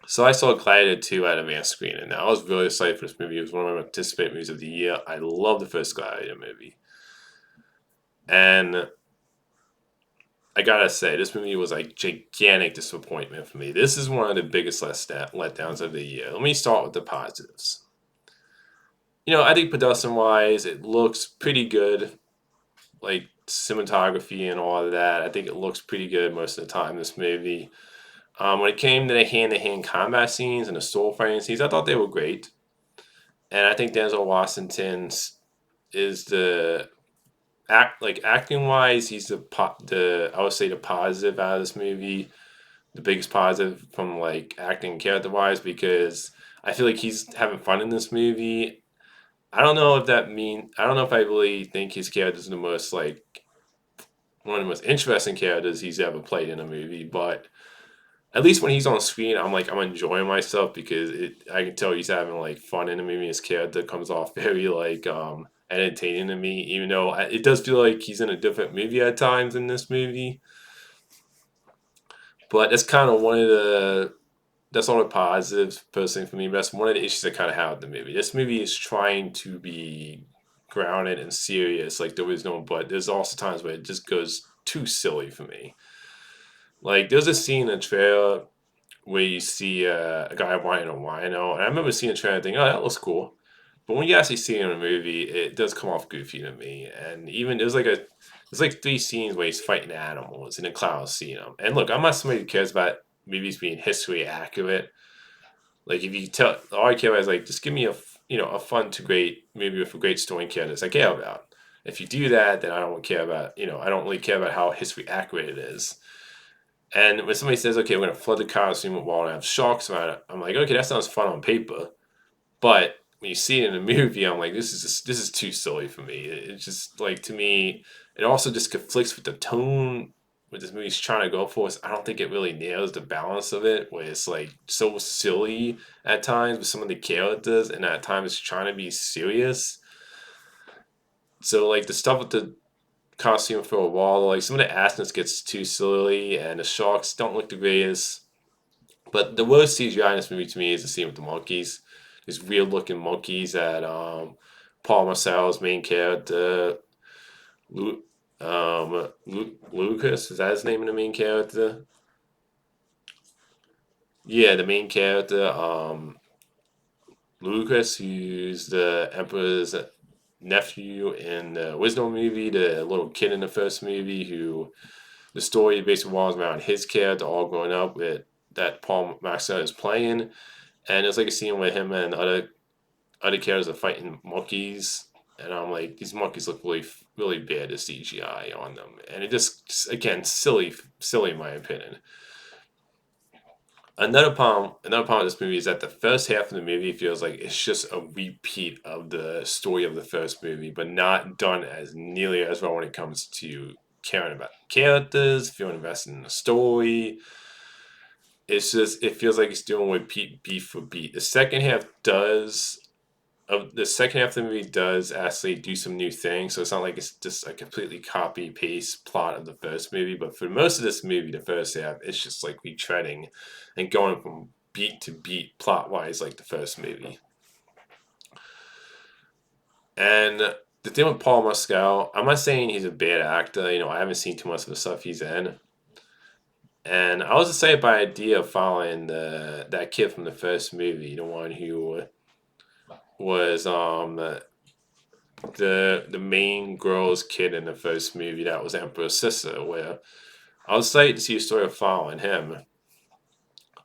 So I saw Gladiator 2 at a advanced screen, and I was really excited for this movie. It was one of my anticipated movies of the year. I love the first Gladiator movie. And I gotta say, this movie was like gigantic disappointment for me. This is one of the biggest letdowns of the year. Let me start with the positives. I think production wise, it looks pretty good, like cinematography and all of that. I think it looks pretty good most of the time, this movie. When it came to the hand to hand combat scenes and the sword fighting scenes, I thought they were great. And I think Denzel Washington is acting wise, he's the I would say the positive out of this movie, the biggest positive from like acting character wise, because I feel like he's having fun in this movie. I don't know if I really think his character is the most like one of the most interesting characters he's ever played in a movie, but at least when he's on screen, I'm enjoying myself because I can tell he's having like fun in the movie. His character comes off very like entertaining to me, even though it does feel like he's in a different movie at times in this movie. But that's kind of one of the that's all the positives personally for me. But that's one of the issues I kind of have with the movie. This movie is trying to be grounded and serious, like there is no, but there's also times where it just goes too silly for me. Like there's a scene in the trailer where you see a guy whining a wino, and I remember seeing the trailer and thinking, "Oh, that looks cool." But when you actually see it in a movie, it does come off goofy to me. And even there's like three scenes where he's fighting animals, and the clown's seeing them. And look, I'm not somebody who cares about movies being history accurate. Like if you tell, all I care about is like just give me a fun to great movie with a great story and characters I care about. If you do that, then I don't care about I don't really care about how history accurate it is. And when somebody says, "Okay, we're gonna flood the Colosseum with water and have sharks around it," I'm like, "Okay, that sounds fun on paper." But when you see it in a movie, I'm like, this is too silly for me. It's just like to me, it also just conflicts with the tone what this movie's trying to go for. I don't think it really nails the balance of it, where it's like so silly at times with some of the characters, and at times it's trying to be serious. So like the stuff with the costume for a while, like some of the aspects gets too silly, and the sharks don't look the greatest. But the worst CGI in this movie to me is the scene with the monkeys. These weird looking monkeys that Paul Marcel's main character, Lu- Lucas, is that his name in the main character? Yeah, the main character, Lucas, who's the Emperor's nephew in the Wisdom movie, the little kid in the first movie who the story basically revolves around his character all growing up with that Paul Marcel is playing. And it's like a scene where him and other characters are fighting monkeys, and I'm like, these monkeys look really bad as CGI on them, and it just again silly in my opinion. Another problem with this movie is that the first half of the movie feels like it's just a repeat of the story of the first movie, but not done as nearly as well when it comes to caring about characters, feeling invested in the story. It's just it feels like it's doing repeat beat for beat. The second half of the movie does actually do some new things, so it's not like it's just a completely copy paste plot of the first movie. But for most of this movie, the first half, it's just like retreading and going from beat to beat plot wise, like the first movie. And the thing with Paul Mescal, I'm not saying he's a bad actor. I haven't seen too much of the stuff he's in. And I was excited by the idea of following that kid from the first movie, the one who was the main girl's kid in the first movie that was Emperor's sister, where I was excited to see a story of following him.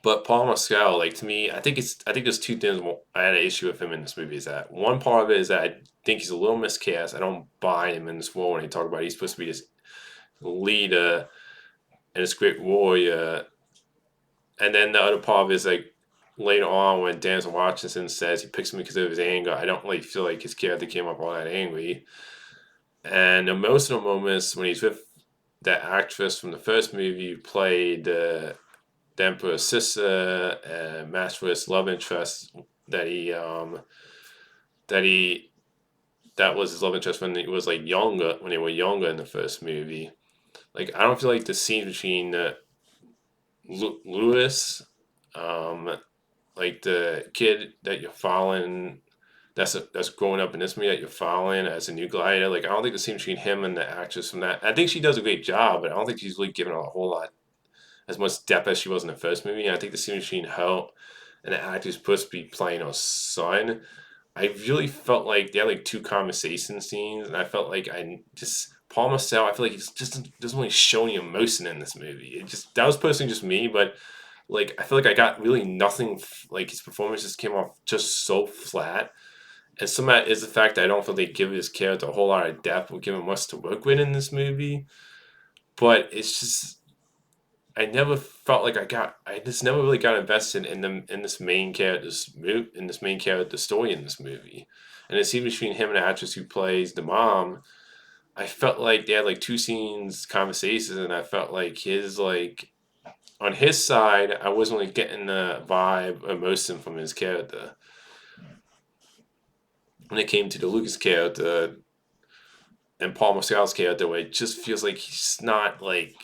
But Paul Mescal, like to me, I think there's two things I had an issue with him in this movie. Is that one part of it is that I think he's a little miscast. I don't buy him in this role when he talk about he's supposed to be this leader and this great warrior. And then the other part of it is like later on when Denzel Washington says he picks him because of his anger. I don't really feel like his character came up all that angry. And the emotional moments when he's with that actress from the first movie who played the Emperor's sister and matched for his love interest that he that he that was his love interest when he was like younger when they were younger in the first movie. Like I don't feel like the scene between Lewis Um, like the kid that you're following, that's growing up in this movie that you're following as a new Gladiator. Like I don't think the scene between him and the actress from that. I think she does a great job, but I don't think she's really given a whole lot as much depth as she was in the first movie. And I think the scene between her and the actor who's supposed to be playing her son, I really felt like they had like two conversation scenes, and I felt like I just Paul Marcel. I feel like he just doesn't really show any emotion in this movie. It just that was personally just me, but like I feel like I got really nothing. Like his performance just came off just so flat. And some of that is the fact that I don't feel they give his character a whole lot of depth or give him much to work with in this movie. But it's just I never felt like I just never really got invested in them in this main character's in this main character story in this movie. And the scene between him and the actress who plays the mom, I felt like they had like two scenes, conversations, and I felt like his like on his side, I wasn't really getting the vibe, emotion from his character. When it came to the Lucas character and Paul Mescal's character, where it just feels like he's not like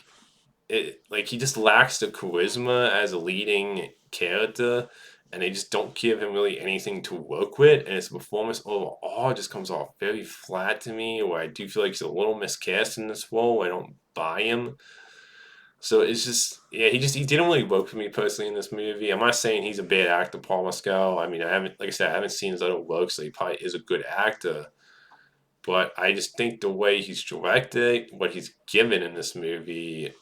it like he just lacks the charisma as a leading character, and they just don't give him really anything to work with, and his performance overall just comes off very flat to me, where I do feel like he's a little miscast in this role. I don't buy him. So it's just yeah, he didn't really work for me personally in this movie. I'm not saying he's a bad actor, Paul Mescal. I mean, I haven't like I said, I haven't seen his other work, so he probably is a good actor. But I just think the way he's directed, what he's given in this movie,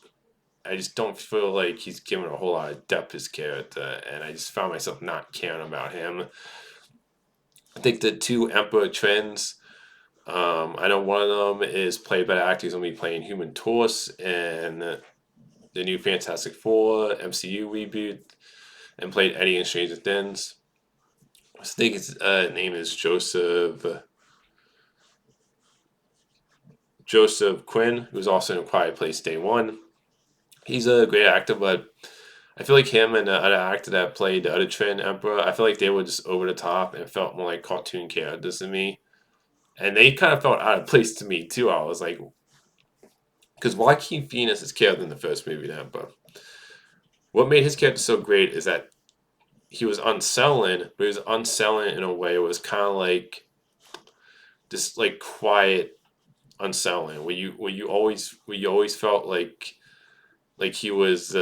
I just don't feel like he's given a whole lot of depth to his character, and I just found myself not caring about him. I think the two Emperor trends, I know one of them is played by the actor who's going to be playing Human Torch in the new Fantastic Four MCU reboot, and played Eddie in Stranger Things. I think his name is Joseph Quinn, who's also in A Quiet Place Day One. He's a great actor, but I feel like him and the other actor that played the other Trin Emperor, I feel like they were just over the top and felt more like cartoon characters to me. And they kind of felt out of place to me too. I was like, because Joaquin Phoenix is character in the first movie, the Emperor. What made his character so great is that he was unsettling, but he was unsettling in a way it was kind of like this like quiet unsettling, where you always felt like he was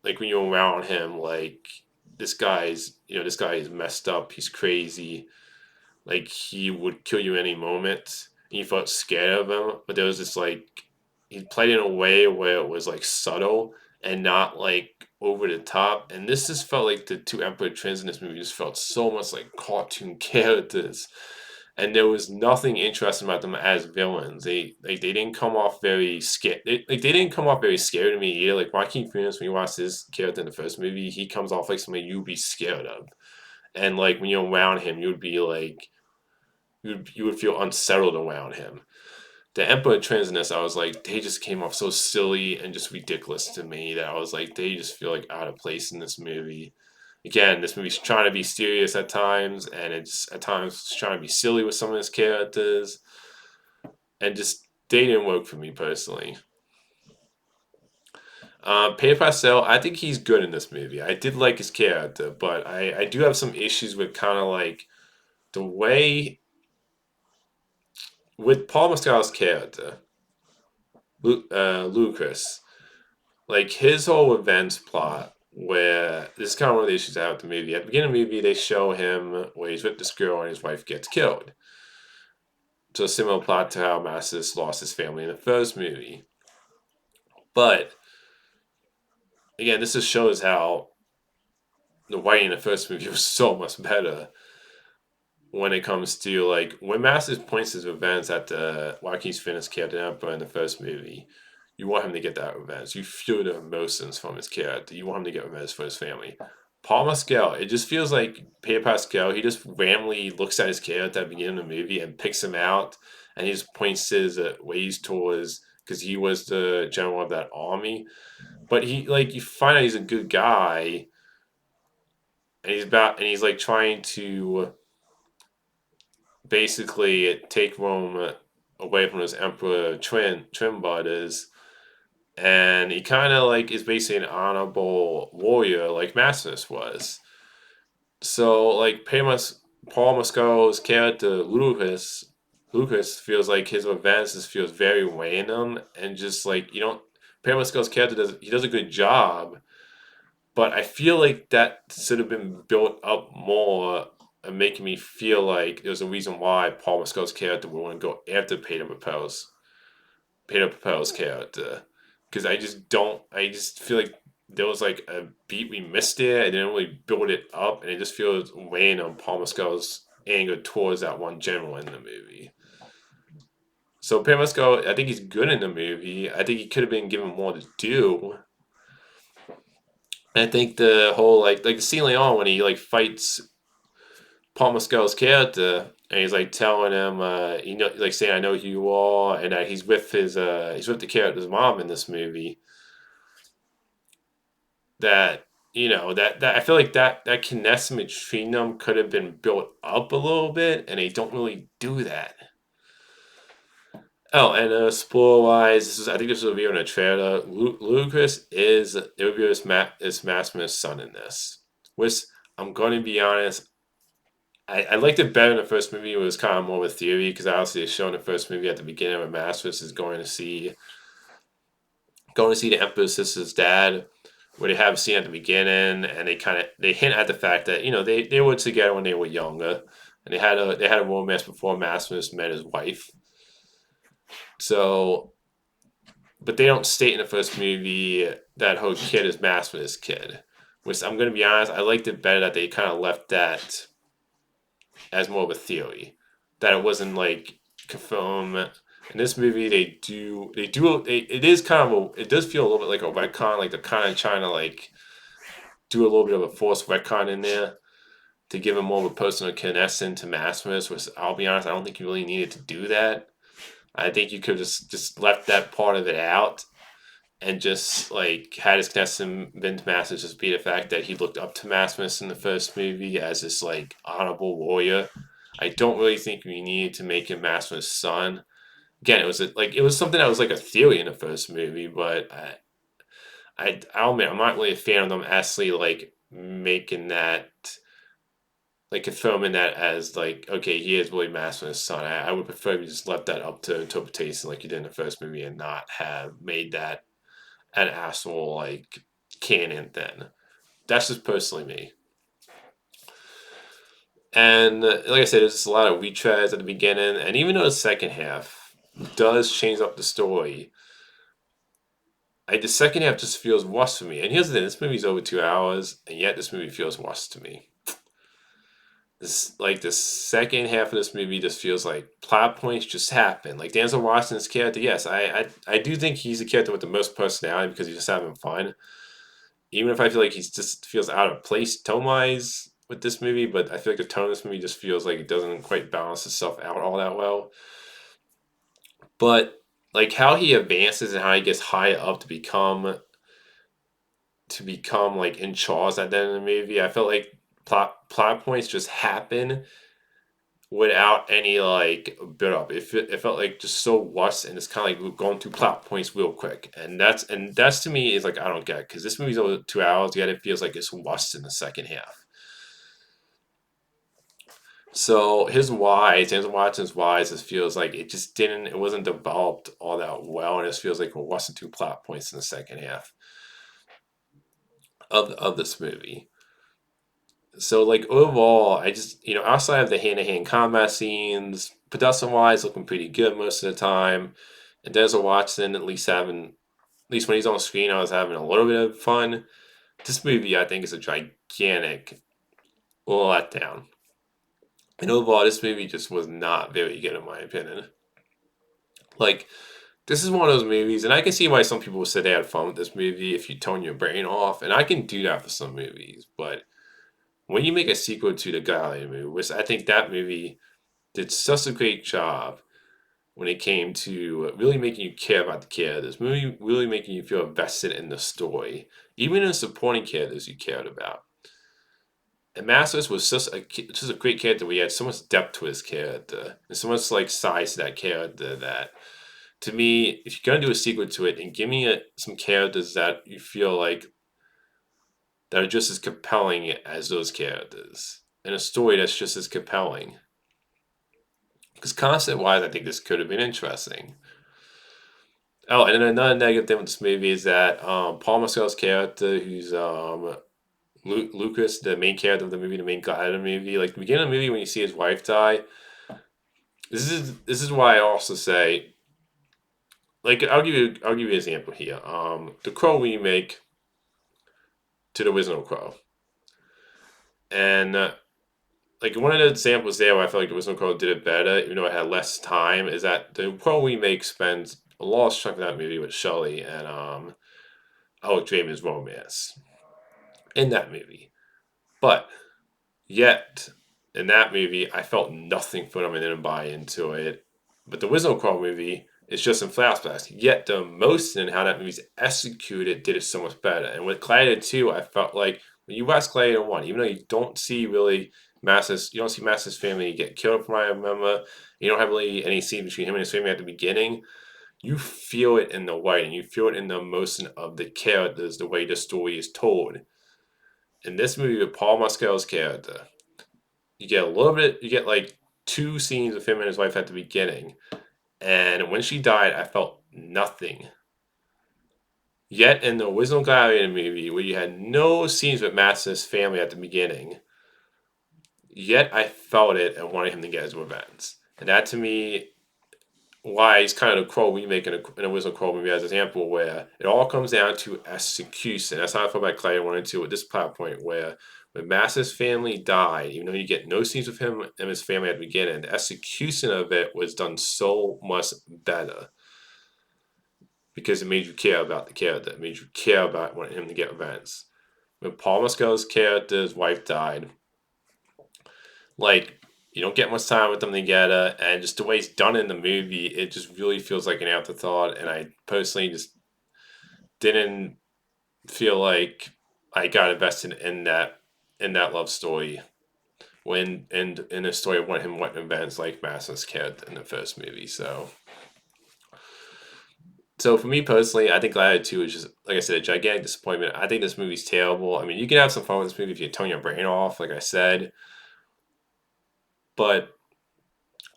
like when you're around him, like this guy is messed up, he's crazy, like he would kill you any moment. And you felt scared of him, but there was this like he played in a way where it was like subtle and not like over the top. And this just felt like the two Emperor Twins in this movie just felt so much like cartoon characters, and there was nothing interesting about them as villains. They didn't come off very scared. They didn't come off very scary to me either. Like Joaquin Phoenix, when you watch his character in the first movie, he comes off like somebody you'd be scared of, and like when you're around him, you'd be like you would feel unsettled around him. The Emperor Trends in this, I was like, they just came off so silly and just ridiculous to me that I was like, they just feel like out of place in this movie. Again, this movie's trying to be serious at times, and it's at times trying to be silly with some of its characters, and just they didn't work for me personally. Pedro Pascal, I think he's good in this movie. I did like his character, but I do have some issues with kind of like the way with Paul Mescal's character, Lucas. Like his whole events plot, where this is kind of one of the issues I have with the movie. At the beginning of the movie, they show him where he's with this girl and his wife gets killed. So a similar plot to how Massis lost his family in the first movie. But again, this just shows how the writing in the first movie was so much better when it comes to like when Massis points his events at the Joaquin Phoenix Captain Emperor in the first movie. You want him to get that revenge. You feel the emotions from his character. You want him to get revenge for his family. Paul Mescal, it just feels like Pedro Pascal, he just randomly looks at his character at the beginning of the movie and picks him out, and he just points his ways towards, because he was the general of that army. But he, like, you find out he's a good guy, and he's like trying to basically take Rome away from his Emperor Trim brothers, and he kind of like is basically an honorable warrior like Maximus was. So like pretty much Paul Mescal's character Lucas feels like his events just feels very random and just like you don't. Paul Mescal's character does a good job, but I feel like that should have been built up more and making me feel like there's a reason why Paul Mescal's character would want to go after Peter Papel's character. Because I just don't, I just feel like there was like a beat we missed there. I didn't really build it up, and it just feels weighing on Paul Mescal's anger towards that one general in the movie. So Peter Mescal, I think he's good in the movie. I think he could have been given more to do. I think the whole like the scene later on when he like fights Paul Mescal's character and he's like telling him like saying I know who you are and that he's with the character's mom in this movie that that I feel like that connection between them could have been built up a little bit and they don't really do that. Oh, and spoiler wise, I think this will be in a trailer. Lucas is it would be his Maximus' son in this. Which I'm going to be honest, I liked it better in the first movie. It was kind of more of a theory because obviously it's shown in the first movie at the beginning where Maximus is going to see the Emperor's sister's dad, where they have a scene at the beginning, and they hint at the fact that they were together when they were younger, and they had a romance before Maximus met his wife. So, but they don't state in the first movie that her kid is Maximus' kid. Which I'm going to be honest, I liked it better that they kind of left that as more of a theory, that it wasn't like confirmed. In this movie, it is kind of it does feel a little bit like a retcon, like they're kind of trying to like do a little bit of a forced retcon in there to give him more of a personal connection to Maximus. Which I'll be honest, I don't think you really needed to do that. I think you could just left that part of it out and just like had his connection been to Maximus just be the fact that he looked up to Maximus in the first movie as this like honorable warrior. I don't really think we needed to make him Maximus' son. Again, it was something that was like a theory in the first movie, but I'll admit I'm not really a fan of them actually like making that like confirming that as like okay he is really Maximus' son. I would prefer if you just left that up to interpretation like you did in the first movie and not have made that an actual like canon then. That's just personally me. And like I said, there's just a lot of retreads at the beginning, and even though the second half does change up the story, the second half just feels worse for me. And here's the thing: this movie's over 2 hours, and yet this movie feels worse to me. This like the second half of this movie just feels like plot points just happen. Like Denzel Washington's character, yes, I do think he's the character with the most personality because he's just having fun. Even if I feel like he just feels out of place tone wise with this movie, but I feel like the tone of this movie just feels like it doesn't quite balance itself out all that well. But like how he advances and how he gets higher up to become like in charge at the end of the movie, I felt like plot points just happen without any like build up. It felt like just so rushed and it's kind of like going through plot points real quick, and that's to me is like I don't get it because this movie's over 2 hours yet it feels like it's rushed in the second half. So James Watson's wise, just feels like it wasn't developed all that well, and it just feels like we're rushing through plot points in the second half of this movie. So like overall, I just outside of the hand to hand combat scenes, production wise looking pretty good most of the time. And Denzel Watson at least when he's on screen, I was having a little bit of fun. This movie I think is a gigantic letdown. And overall, this movie just was not very good in my opinion. Like this is one of those movies, and I can see why some people would say they had fun with this movie if you tone your brain off, and I can do that for some movies, but when you make a sequel to the Gladiator movie, which I think that movie did such a great job when it came to really making you care about the characters, movie really making you feel invested in the story, even in the supporting characters you cared about. And Masters was just a great character where he had so much depth to his character and so much like size to that character that To me, if you're gonna do a sequel to it, and give me some characters that you feel like that are just as compelling as those characters, and a story that's just as compelling. Because concept-wise, I think this could have been interesting. Oh, and then another negative thing with this movie is that Paul Mescal's character, who's Lucas, the main character of the movie, the main Gladiator movie, like the beginning of the movie when you see his wife die, this is why I also say, like, I'll give you an example here. The Crow remake to the original Crow, and like one of the examples there where I feel like the original Crow did it better, even though it had less time, is that the Crow remake spends a large chunk of that movie with Shelley and Alec Draven's romance in that movie. But yet, in that movie, I felt nothing for them and didn't buy into it. But the Wizard Crow movie is just in flashbacks. Yet the emotion and how that movie's executed did it so much better. And with Gladiator 2, I felt like when you watch Gladiator 1, even though you don't see really you don't see Master's family get killed from what I remember, you don't have really any scene between him and his family at the beginning, you feel it in the writing, you feel it in the emotion of the characters, the way the story is told. In this movie with Paul Mescal's character, you get a little bit, you get like two scenes of him and his wife at the beginning. And when she died, I felt nothing. Yet in the original Gladiator movie, where you had no scenes with Master's family at the beginning, yet I felt it and wanted him to get his revenge. And that to me, why he's kind of a Crow remake in a original Crow movie as an example, where it all comes down to execution. That's how I felt about Gladiator 1 and 2 at this plot point, where when Master's family died, even though you get no scenes with him and his family at the beginning, the execution of it was done so much better because it made you care about the character. It made you care about wanting him to get revenge. When Paul Mescal's character's wife died, like, you don't get much time with them together, and just the way it's done in the movie, it just really feels like an afterthought. And I personally just didn't feel like I got invested in that love story when in a story of what him what events like Master's character in the first movie. So for me personally, I think Gladiator 2 is just, like I said, a gigantic disappointment. I think this movie's terrible. I mean, you can have some fun with this movie if you turn your brain off, like I said, but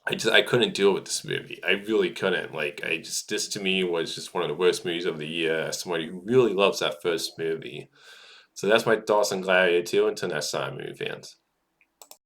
I couldn't deal with this movie. I really couldn't. Like, this to me was just one of the worst movies of the year as somebody who really loves that first movie. So that's my thoughts on Gladiator 2. Until next time, movie fans.